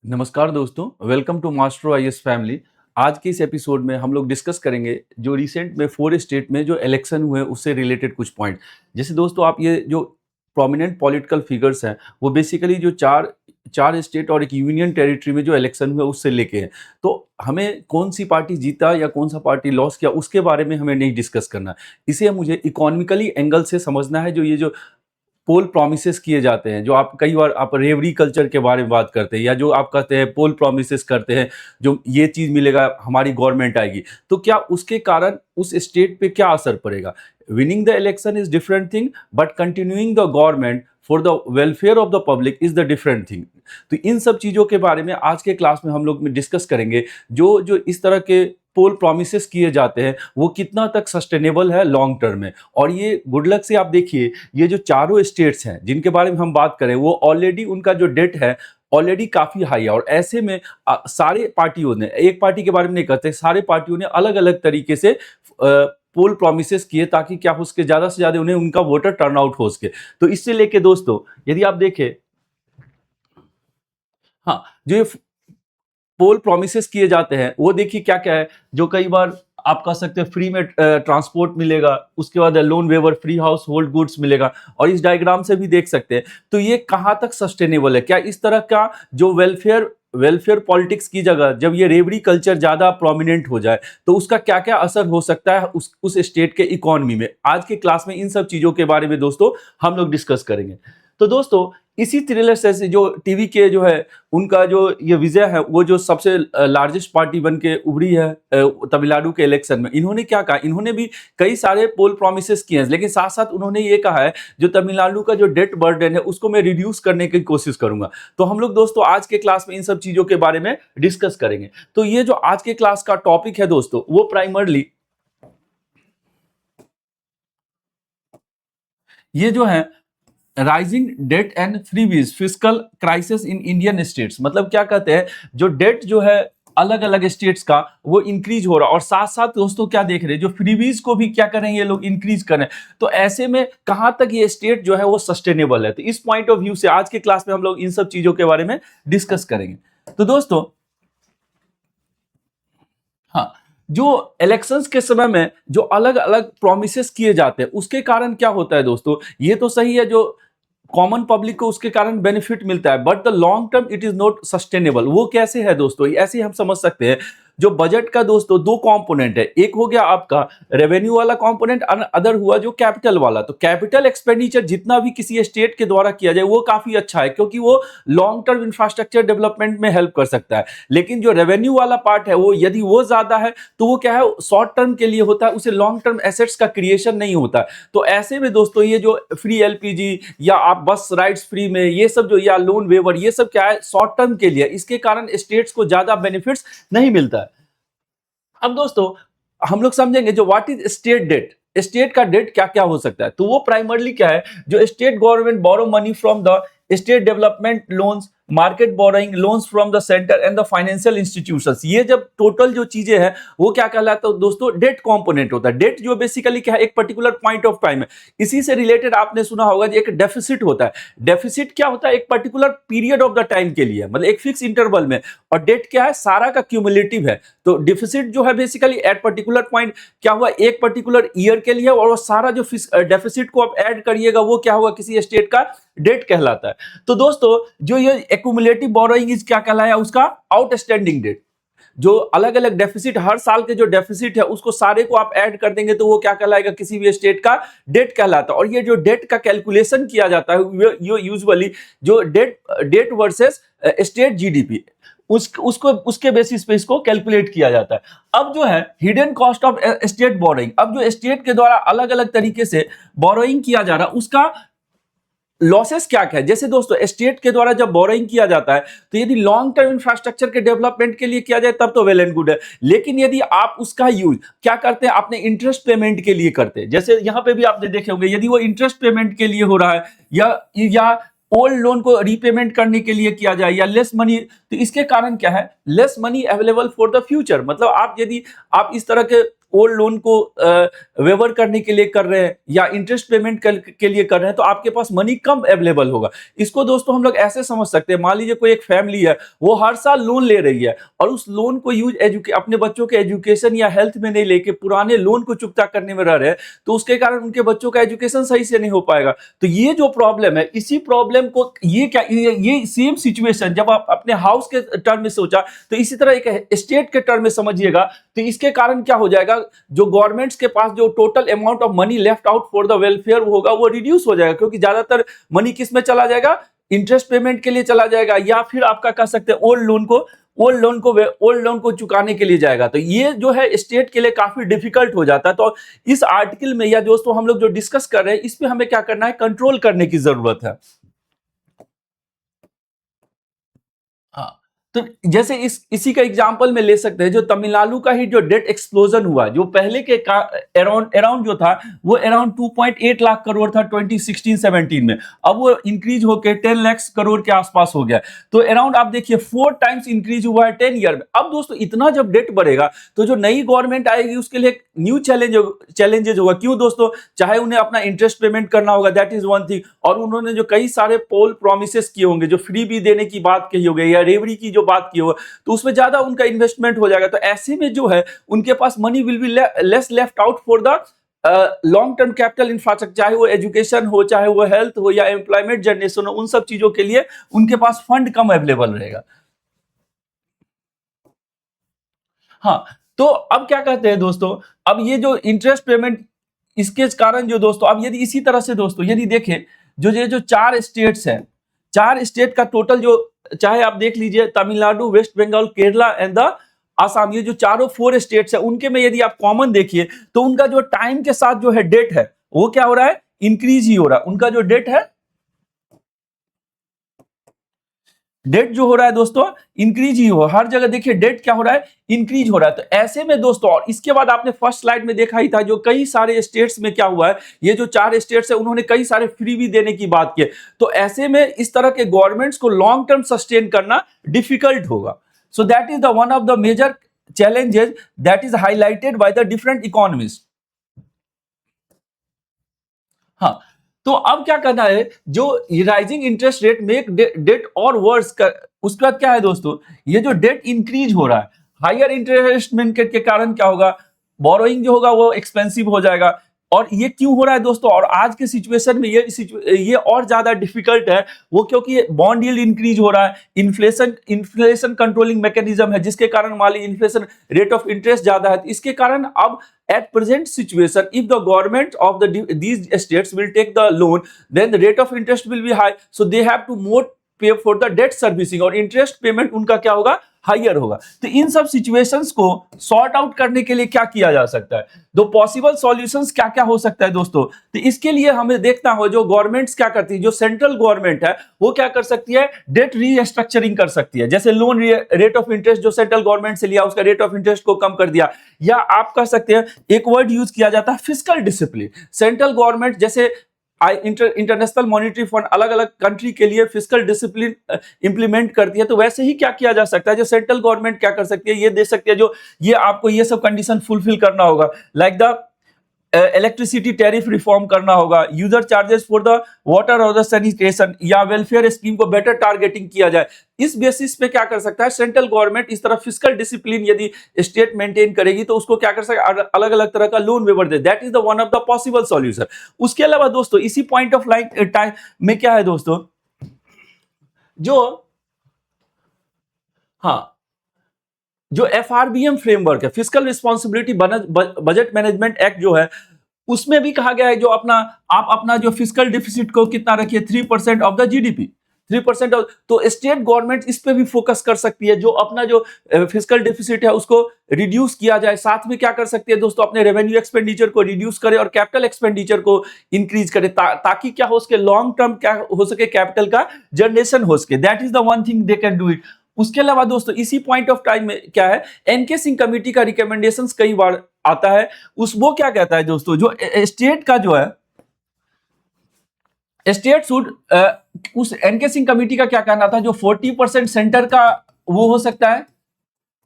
नमस्कार दोस्तों, welcome to master IAS family. आज के इस एपिसोड में हम लोग डिस्कस करेंगे जो रिसेंट में 4 स्टेट में जो इलेक्शन हुए उससे रिलेटेड कुछ पॉइंट। जैसे दोस्तों आप ये जो प्रोमिनेंट पॉलिटिकल फिगर्स हैं वो बेसिकली जो 4 स्टेट और एक यूनियन टेरिटरी में जो इलेक्शन हुआ उससे लेके हैं। तो हमें कौन-सी पार्टी जीता या कौन-सा पार्टी लॉस किया उसके बारे में हमें नहीं डिस्कस करना है। इसे मुझे इकोनॉमिकली एंगल से समझना है। जो ये जो पोल प्रॉमिसेस किए जाते हैं, जो आप कई बार आप रेवड़ी कल्चर के बारे में बात करते हैं या जो आप कहते हैं पोल प्रॉमिसेस करते हैं, जो ये चीज़ मिलेगा हमारी गवर्नमेंट आएगी, तो क्या उसके कारण उस स्टेट पे क्या असर पड़ेगा? Winning the election is different thing, but continuing the government for the welfare of the public is the different thing. तो इन सब चीज़ों के बारे में आज के क्लास में हम लोग में डिस्कस करेंगे। जो जो इस तरह के पोल प्रॉमिसेस किए जाते हैं, वो कितना तक सस्टेनेबल है लॉन्ग टर्म में। और ये गुड लक से आप देखिए, ये जो चारों स्टेट्स हैं जिनके बारे में हम बात करें, वो ऑलरेडी उनका जो डेट है ऑलरेडी काफ़ी हाई है। और ऐसे में सारे पार्टियों ने, एक पार्टी के बारे में नहीं कहते, सारे पार्टियों ने अलग-अलग तरीके से पोल प्रॉमिसेस किए ताकि क्या हो सके, ज़्यादा से ज़्यादा उन्हें उनका वोटर टर्नआउट हो सके। तो इससे लेके दोस्तों यदि आप देखें, हाँ, जो ये पोल प्रॉमिसेस किए जाते हैं वो देखिए क्या-क्या है। जो कई बार आप कह सकते हैं फ्री में ट्रांसपोर्ट मिलेगा, उसके बाद loan waiver, free household goods मिलेगा। और इस डायग्राम से भी देख सकते हैं। तो ये कहाँ तक सस्टेनेबल है? क्या इस तरह का जो वेलफेयर वेलफेयर पॉलिटिक्स की जगह जब ये रेवड़ी कल्चर ज़्यादा प्रोमिनेंट हो जाए, तो उसका क्या-क्या असर हो सकता है उस स्टेट के इकोनॉमी में? आज के क्लास में इन सब चीज़ों के बारे में दोस्तों हम लोग डिस्कस करेंगे। तो दोस्तों इसी तरीके से जो टीवी के जो है उनका जो ये विजय है, वो जो सबसे लार्जेस्ट पार्टी बन के उभरी है तमिलनाडु के इलेक्शन में, इन्होंने क्या कहा? इन्होंने भी कई सारे पोल प्रॉमिसेस किए हैं, लेकिन साथ-साथ उन्होंने ये कहा है जो तमिलनाडु का जो डेट बर्डन है उसको मैं रिड्यूस करने की कोशिश करूँगा। तो हम लोग दोस्तों आज के क्लास में इन सब चीज़ों के बारे में डिस्कस करेंगे। तो ये जो आज के क्लास का टॉपिक है दोस्तों, वो प्राइमरली ये जो है rising debt and freebies fiscal crisis in Indian states. मतलब क्या कहते हैं, जो डेट जो है अलग अलग स्टेट्स का वो इंक्रीज हो रहा है, और साथ साथ दोस्तों क्या देख रहे हैं, जो फ्रीबीज को भी क्या करें ये लोग इंक्रीज करें। तो ऐसे में कहां तक ये स्टेट जो है वो सस्टेनेबल है? तो इस पॉइंट ऑफ व्यू से आज के क्लास में हम लोग इन सब चीजों के बारे में डिस्कस करेंगे। तो दोस्तों, हाँ, जो इलेक्शंस के समय में जो अलग अलग प्रोमिसेस किए जाते हैं उसके कारण क्या होता है दोस्तों, ये तो सही है, जो कॉमन पब्लिक को उसके कारण बेनिफिट मिलता है, but the long term it is not sustainable. वो कैसे है दोस्तों? ऐसे हम समझ सकते हैं, जो बजट का दोस्तों दो कंपोनेंट है। एक हो गया आपका रेवेन्यू वाला कंपोनेंट, अदर हुआ जो कैपिटल वाला। तो कैपिटल एक्सपेंडिचर जितना भी किसी स्टेट के द्वारा किया जाए वो काफी अच्छा है, क्योंकि वो लॉन्ग टर्म इंफ्रास्ट्रक्चर डेवलपमेंट में हेल्प कर सकता है। लेकिन जो रेवेन्यू वाला पार्ट है वो यदि वो ज्यादा है तो वो क्या है, शॉर्ट टर्म के लिए होता है, उसे लॉन्ग टर्म एसेट्स का क्रिएशन नहीं होता। तो ऐसे में दोस्तों ये जो फ्री एलपीजी या आप बस राइड्स फ्री में ये सब जो, या लोन वेवर, ये सब क्या है, शॉर्ट टर्म के लिए, इसके कारण स्टेट्स को ज्यादा बेनिफिट्स नहीं मिलता है। अब दोस्तों हम लोग समझेंगे जो what is state debt. State का डेट क्या क्या हो सकता है? तो वो प्राइमरली क्या है, जो state government borrow money from the state development loans, market borrowing, loans from the centre and the financial institutions. ये जब टोटल जो चीजें हैं वो क्या कहलाता है दोस्तों, डेट कंपोनेंट होता है। डेट जो बेसिकली क्या है, एक पर्टिकुलर पॉइंट ऑफ टाइम है। इसी से रिलेटेड आपने सुना होगा कि एक डेफिसिट होता है। डेफिसिट क्या होता है, एक particular period of the time के लिए, मतलब एक फिक्स इंटरवल में। और डेट क्या है, सारा का क्यूमुलेटिव है। तो डिफिसिट जो है बेसिकली एट पर्टिकुलर पॉइंट क्या हुआ, एक पर्टिकुलर ईयर के लिए, और वो सारा जो डेफिसिट को आप ऐड करिएगा वो क्या हुआ, किसी स्टेट का डेट कहलाता है। तो दोस्तों जो ये एक्यूमुलेटिव बोरोइंग इज क्या कहलाया, उसका आउटस्टैंडिंग डेट। जो अलग अलग डेफिसिट, हर साल के जो डेफिसिट है उसको सारे को आप ऐड कर देंगे तो वो क्या कहलाएगा, किसी भी स्टेट का डेट कहलाता है। और ये जो डेट का कैलकुलेशन किया जाता है ये यूजुअली जो debt debt versus state GDP, उसको उसके बेसिस पे इसको कैलकुलेट किया जाता है। अब जो है hidden cost of state borrowing, अब जो स्टेट के द्वारा अलग अलग तरीके से बोरोइंग किया जा रहा है उसका लॉसेस क्या क्या है। जैसे दोस्तों स्टेट के द्वारा जब बोरोइंग किया जाता है तो यदि लॉन्ग टर्म इंफ्रास्ट्रक्चर के डेवलपमेंट के लिए किया जाए तब तो वेल एंड गुड है। लेकिन यदि आप उसका यूज क्या करते हैं, अपने इंटरेस्ट पेमेंट के लिए करते हैं, जैसे यहां पे भी आपने देखे होंगे, यदि वो इंटरेस्ट पेमेंट के लिए हो रहा है या ओल्ड लोन को रीपेमेंट करने के लिए किया जाए या लेस मनी, तो इसके कारण क्या है, less money available for the future. मतलब आप यदि आप इस तरह के ओल्ड लोन को वेवर करने के लिए कर रहे हैं या इंटरेस्ट पेमेंट के लिए कर रहे हैं, तो आपके पास मनी कम अवेलेबल होगा। इसको दोस्तों हम लोग ऐसे समझ सकते हैं, मान लीजिए कोई एक फैमिली है, वो हर साल लोन ले रही है और उस लोन को यूज अपने बच्चों के एजुकेशन या हेल्थ में नहीं लेके पुराने लोन को चुकता करने में रह रहे हैं, तो उसके कारण उनके बच्चों का एजुकेशन सही से नहीं हो पाएगा। तो ये जो प्रॉब्लम है, इसी प्रॉब्लम को ये सेम सिचुएशन जब आप अपने हाउस के टर्म में सोचा, तो इसी तरह एक स्टेट के टर्म में समझिएगा। तो इसके कारण क्या हो जाएगा, जो गवर्नमेंट्स के पास जो total amount of money left out for the welfare होगा, वो रिड्यूस हो जाएगा, क्योंकि ज्यादातर मनी किस में चला जाएगा, इंटरेस्ट पेमेंट के लिए चला जाएगा, या फिर आपका कह सकते हैं ओल्ड लोन को चुकाने के लिए जाएगा। तो ये जो है स्टेट के लिए काफी डिफिकल्ट हो जाता है। तो इस आर्टिकल में या दोस्तों हम लोग जो डिस्कस कर रहे हैं, इस पे हमें क्या करना है, कंट्रोल करने की जरूरत है। हाँ, तो जैसे इसी का एग्जांपल में ले सकते हैं, जो तमिलनाडु का ही जो डेट एक्सप्लोजन हुआ, जो पहले के अराउंड जो था, वो अराउंड 2.8 लाख करोड़ था 2016-17 में, अब वो इंक्रीज होकर 10 लाख करोड़ के आसपास हो गया। तो अराउंड आप देखिए 4 टाइम्स इंक्रीज हुआ है 10 ईयर में। अब दोस्तों इतना जब डेट बढ़ेगा, तो जो नई गवर्नमेंट आएगी उसके लिए न्यू चैलेंजेज होगा। क्यों दोस्तों, चाहे उन्हें अपना इंटरेस्ट पेमेंट करना होगा, दैट इज वन थिंग, और उन्होंने जो कई सारे पोल प्रोमिसेस किए होंगे, जो फ्री भी देने की बात कही होगी या रेवड़ी की जो बात की होगा, तो उसमें ज्यादा उनका इन्वेस्टमेंट हो जाएगा। तो ऐसे में जो है उनके पास money will be less left out for the long term capital infrastructure, चाहे वो एजुकेशन हो, चाहे वो हेल्थ हो या एम्प्लॉयमेंट जनरेशन हो, उन सब चीजों के लिए उनके पास फंड कम अवेलेबल रहेगा। हाँ, तो अब क्या कहते हैं दोस्तों, अब ये जो इंटरेस्ट पेमेंट, इसके कारण जो दोस्तों, अब यदि इसी तरह से दोस्तों यदि देखें, जो 4 स्टेट्स हैं, 4 स्टेट का टोटल जो, चाहे आप देख लीजिए तमिलनाडु, वेस्ट बंगाल, केरला एंड द आसाम, ये जो चारों 4 स्टेट्स है, उनके में यदि आप कॉमन देखिए, तो उनका जो टाइम के साथ जो है डेट है, वो क्या हो रहा है, इंक्रीज ही हो रहा है। उनका जो डेट है, डेट जो हो रहा है दोस्तों, इंक्रीज ही हो, हर जगह देखिए डेट क्या हो रहा है, इंक्रीज हो रहा है। तो ऐसे में दोस्तों, और इसके बाद आपने फर्स्ट स्लाइड में देखा ही था, जो कई सारे स्टेट्स में क्या हुआ है, ये जो 4 स्टेट्स है, उन्होंने कई सारे फ्री भी देने की बात की। तो ऐसे में इस तरह के गवर्नमेंट्स को लॉन्ग टर्म सस्टेन करना डिफिकल्ट होगा। So that is the one of the major challenges that is highlighted by the different economists। हाँ, तो अब क्या करना है, जो rising interest rate make debt और वर्स कर, उसके बाद क्या है दोस्तों, ये जो डेट इंक्रीज हो रहा है, हायर इंटरेस्ट के कारण क्या होगा, बोरोइंग जो होगा वो एक्सपेंसिव हो जाएगा। और ये क्यों हो रहा है दोस्तों, और आज के सिचुएशन में ये और ज्यादा डिफिकल्ट है, वो क्योंकि बॉन्ड यील्ड इंक्रीज हो रहा है, इन्फ्लेशन कंट्रोलिंग मैकेनिज्म है, जिसके कारण मान लीजिए इन्फ्लेशन रेट ऑफ इंटरेस्ट ज्यादा है। इसके कारण अब at present situation, if the government of these states will take the loan, then the rate of interest will be high, so they have to more पे फॉर द डेट सर्विसिंग, और interest payment उनका क्या होगा, higher होगा। तो इन सब situations को sort out करने के लिए क्या किया जा सकता है, दो पॉसिबल सॉल्यूशंस क्या क्या हो सकता है दोस्तों। तो इसके लिए हमें देखना हो, जो गवर्नमेंट्स क्या करती है, जो सेंट्रल गवर्नमेंट है वो क्या कर सकती है, डेट रीस्ट्रक्चरिंग कर सकती है। जैसे लोन रेट ऑफ इंटरेस्ट जो सेंट्रल गवर्नमेंट से लिया, उसका रेट ऑफ इंटरेस्ट को कम कर दिया, या आप कह सकते हैं एक वर्ड यूज किया जाता है फिस्कल डिसिप्लिन। सेंट्रल गवर्नमेंट जैसे इंटरनेशनल मॉनिटरी फंड अलग अलग कंट्री के लिए फिस्कल डिसिप्लिन इंप्लीमेंट करती है, तो वैसे ही क्या किया जा सकता है, जो सेंट्रल गवर्नमेंट क्या कर सकती है, ये दे सकती है, जो ये आपको ये सब कंडीशन फुलफिल करना होगा, like the electricity tariff reform करना होगा, user charges for the water और द सैनिटेशन, या वेलफेयर स्कीम को बेटर टारगेटिंग किया जाए। इस बेसिस पे क्या कर सकता है सेंट्रल गवर्नमेंट, इस तरह फिस्कल डिसिप्लिन यदि स्टेट मेंटेन करेगी, तो उसको क्या कर सकता है, अलग अलग तरह का लोन वेवर दे। That is the one of the possible solution. उसके अलावा दोस्तों इसी पॉइंट ऑफ लाइट टाइम में क्या है दोस्तों, जो हाँ, जो FRBM फ्रेमवर्क है, fiscal responsibility budget management act जो है, उसमें भी कहा गया है, जो आप अपना जो फिस्कल डिफिसिट को कितना रखिए, 3% ऑफ द जीडीपी, 3% तो स्टेट गवर्नमेंट इस पे भी फोकस कर सकती है, जो अपना जो फिस्कल डिफिसिट है उसको रिड्यूस किया जाए। साथ में क्या कर सकती है दोस्तों, अपने रेवेन्यू एक्सपेंडिचर को रिड्यूस करे और कैपिटल एक्सपेंडिचर को इंक्रीज करे, ताकि क्या हो सके, लॉन्ग टर्म क्या हो सके, कैपिटल का जनरेशन हो सके। That is the one thing they can do it. उसके अलावा दोस्तों इसी पॉइंट ऑफ टाइम में क्या है, एनके सिंह कमेटी का रिकमेंडेशंस कई बार आता है, वो क्या कहता है दोस्तों, जो स्टेट का जो है, स्टेट शुड, उस एनके सिंह कमेटी का क्या कहना था, जो 40% सेंटर का वो हो सकता है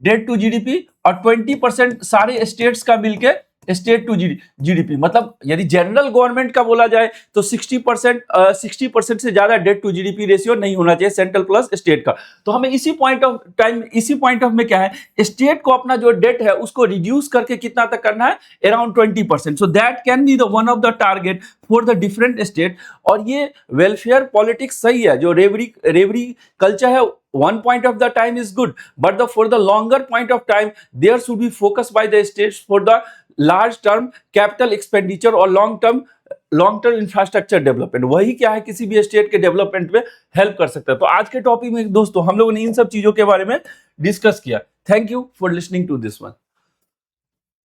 डेट टू जीडीपी, और 20% सारे स्टेट्स का मिलके स्टेट टू जीडीपी, मतलब यदि जनरल गवर्नमेंट का बोला जाए तो 60% से ज्यादा डेट टू जीडीपी रेशियो नहीं होना चाहिए सेंट्रल प्लस स्टेट का। तो हमें इसी पॉइंट ऑफ में क्या है, स्टेट को अपना जो डेट है उसको रिड्यूस करके कितना तक करना है, around 20%। So that can be the one of the target for the different state. और ये वेलफेयर पॉलिटिक्स सही है, जो रेवरी कल्चर है one point of the time is good, but for the longer point of time there should be focus by the states for the large term capital expenditure और long term infrastructure development. वही क्या है, किसी भी state के development में help कर सकता है। तो आज के टॉपिक में दोस्तों हम लोगों ने इन सब चीजों के बारे में डिस्कस किया। Thank you for listening to this one.